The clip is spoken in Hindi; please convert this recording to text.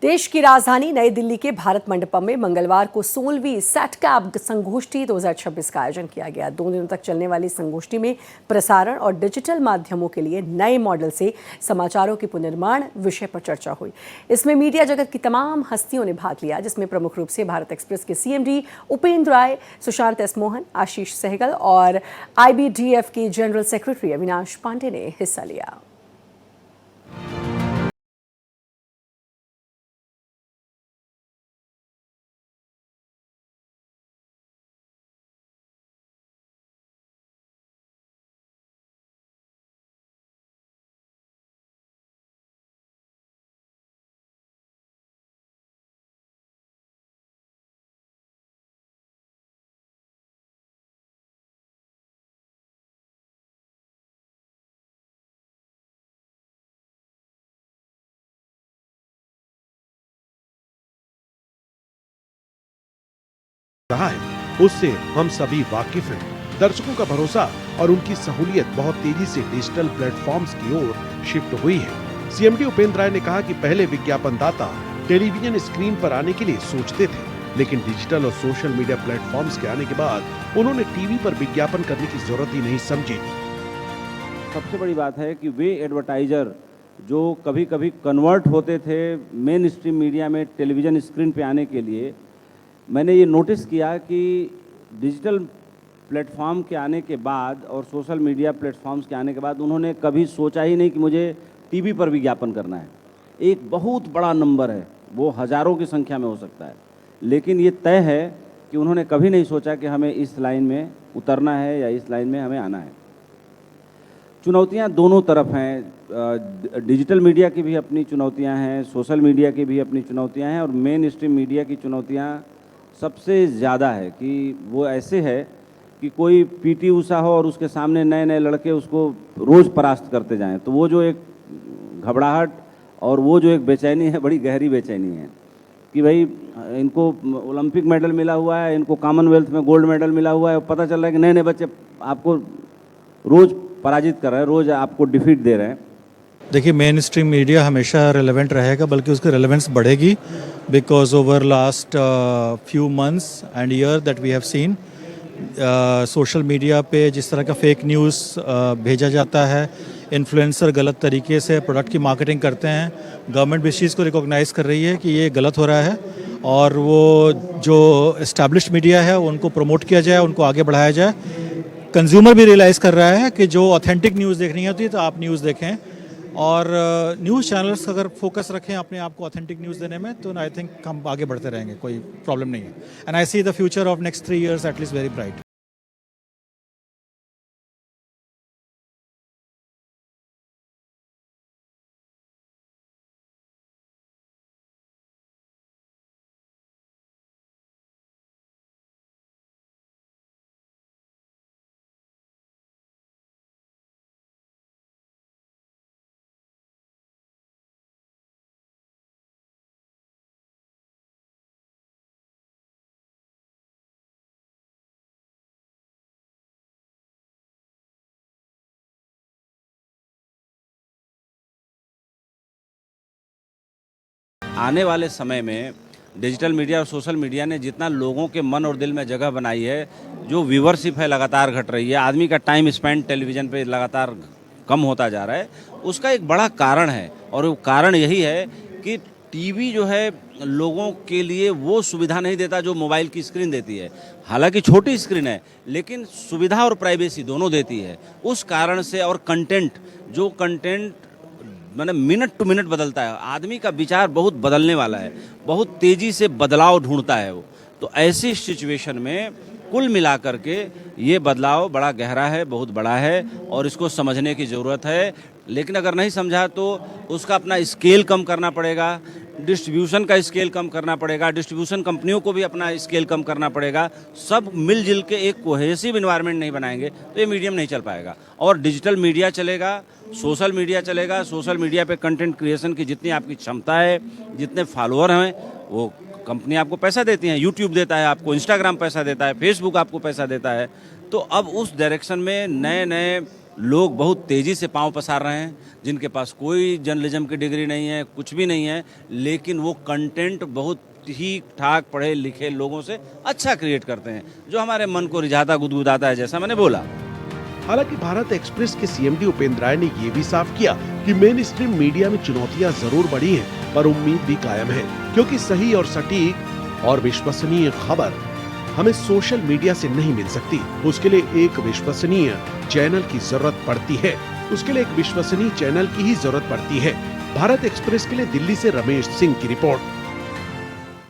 देश की राजधानी नई दिल्ली के भारत मंडपम में मंगलवार को 16वीं सेटकैब संगोष्ठी 2026 का आयोजन किया गया। 2 दिनों तक चलने वाली संगोष्ठी में प्रसारण और डिजिटल माध्यमों के लिए नए मॉडल से समाचारों के पुनर्निर्माण विषय पर चर्चा हुई। इसमें मीडिया जगत की तमाम हस्तियों ने भाग लिया, जिसमें प्रमुख रूप से भारत एक्सप्रेस के CMD उपेंद्र राय, सुशांत एस मोहन, आशीष सहगल और IBDF के जनरल सेक्रेटरी अविनाश पांडे ने हिस्सा लिया। रहा है उससे हम सभी वाकिफ हैं। दर्शकों का भरोसा और उनकी सहूलियत बहुत तेजी से डिजिटल प्लेटफॉर्म्स की ओर शिफ्ट हुई है। CMD उपेंद्र राय ने कहा कि पहले विज्ञापनदाता टेलीविजन स्क्रीन पर आने के लिए सोचते थे, लेकिन डिजिटल और सोशल मीडिया प्लेटफॉर्म्स के आने के बाद उन्होंने टीवी पर विज्ञापन करने की जरूरत ही नहीं समझी। सबसे बड़ी बात है कि वे एडवर्टाइजर जो कभी कभी कन्वर्ट होते थे मेन स्ट्रीम मीडिया में टेलीविजन स्क्रीन पे आने के लिए, मैंने ये नोटिस किया कि डिजिटल प्लेटफॉर्म के आने के बाद और सोशल मीडिया प्लेटफॉर्म्स के आने के बाद उन्होंने कभी सोचा ही नहीं कि मुझे टीवी पर विज्ञापन करना है। एक बहुत बड़ा नंबर है, वो हज़ारों की संख्या में हो सकता है, लेकिन ये तय है कि उन्होंने कभी नहीं सोचा कि हमें इस लाइन में उतरना है या इस लाइन में हमें आना है। चुनौतियां दोनों तरफ हैं, डिजिटल मीडिया की भी अपनी चुनौतियां हैं, सोशल मीडिया की भी अपनी चुनौतियां हैं और मेन स्ट्रीम मीडिया की चुनौतियां सबसे ज़्यादा है कि वो ऐसे है कि कोई PT ऊषा हो और उसके सामने नए नए लड़के उसको रोज़ परास्त करते जाएं, तो वो जो एक घबराहट और वो जो एक बेचैनी है, बड़ी गहरी बेचैनी है कि भाई इनको ओलंपिक मेडल मिला हुआ है, इनको कॉमनवेल्थ में गोल्ड मेडल मिला हुआ है, पता चल रहा है कि नए नए बच्चे आपको रोज़ पराजित कर रहे हैं, रोज़ आपको डिफीट दे रहे हैं। देखिए, मेन स्ट्रीम मीडिया हमेशा रेलेवेंट रहेगा, बल्कि उसकी रेलेवेंस बढ़ेगी because over last few months and year that we have seen social media पे जिस तरह का फेक न्यूज़ भेजा जाता है, इन्फ्लुएंसर गलत तरीके से प्रोडक्ट की मार्केटिंग करते हैं। गवर्नमेंट भी इस चीज़ को रिकॉग्नाइज़ कर रही है कि ये गलत हो रहा है और वो जो एस्टैब्लिश्ड मीडिया है उनको प्रमोट किया जाए, उनको आगे बढ़ाया जाए। कंज्यूमर भी रियलाइज़ कर रहा है कि जो ऑथेंटिक न्यूज़ देखनी होती है तो आप न्यूज़ देखें और न्यूज़ चैनल्स अगर फोकस रखें अपने आप को ऑथेंटिक न्यूज़ देने में, तो आई थिंक हम आगे बढ़ते रहेंगे, कोई प्रॉब्लम नहीं है। And I see the future of next 3 years at least very bright. आने वाले समय में डिजिटल मीडिया और सोशल मीडिया ने जितना लोगों के मन और दिल में जगह बनाई है, जो व्यूवरशिप है लगातार घट रही है, आदमी का टाइम स्पेंड टेलीविज़न पे लगातार कम होता जा रहा है, उसका एक बड़ा कारण है। और वो कारण यही है कि टीवी जो है लोगों के लिए वो सुविधा नहीं देता जो मोबाइल की स्क्रीन देती है। हालांकि छोटी स्क्रीन है, लेकिन सुविधा और प्राइवेसी दोनों देती है। उस कारण से और कंटेंट मैंने मिनट टू मिनट बदलता है, आदमी का विचार बहुत बदलने वाला है, बहुत तेज़ी से बदलाव ढूंढता है वो। तो ऐसी सिचुएशन में कुल मिलाकर के ये बदलाव बड़ा गहरा है, बहुत बड़ा है और इसको समझने की ज़रूरत है। लेकिन अगर नहीं समझा तो उसका अपना स्केल कम करना पड़ेगा, डिस्ट्रीब्यूशन का स्केल कम करना पड़ेगा, डिस्ट्रीब्यूशन कंपनियों को भी अपना स्केल कम करना पड़ेगा। सब मिलजुल के एक कोहेसिव इन्वायरमेंट नहीं बनाएंगे तो ये मीडियम नहीं चल पाएगा। और डिजिटल मीडिया चलेगा, सोशल मीडिया चलेगा। सोशल मीडिया पे कंटेंट क्रिएशन की जितनी आपकी क्षमता है, जितने फॉलोअर हैं, वो कंपनी आपको पैसा देती हैं। यूट्यूब देता है आपको, इंस्टाग्राम पैसा देता है, फेसबुक आपको पैसा देता है। तो अब उस डायरेक्शन में नए नए लोग बहुत तेज़ी से पांव पसार रहे हैं, जिनके पास कोई जर्नलिज्म की डिग्री नहीं है, कुछ भी नहीं है, लेकिन वो कंटेंट बहुत ठीक ठाक पढ़े लिखे लोगों से अच्छा क्रिएट करते हैं, जो हमारे मन को रिझाता गुदगुदाता है, जैसा मैंने बोला। हालांकि भारत एक्सप्रेस के सीएमडी उपेंद्र राय ने ये भी साफ किया कि मेन स्ट्रीम मीडिया में चुनौतियां जरूर बढ़ी हैं, पर उम्मीद भी कायम है, क्योंकि सही और सटीक और विश्वसनीय खबर हमें सोशल मीडिया से नहीं मिल सकती। उसके लिए एक विश्वसनीय चैनल की जरूरत पड़ती है। उसके लिए एक विश्वसनीय चैनल की ही जरूरत पड़ती है। भारत एक्सप्रेस के लिए दिल्ली से रमेश सिंह की रिपोर्ट।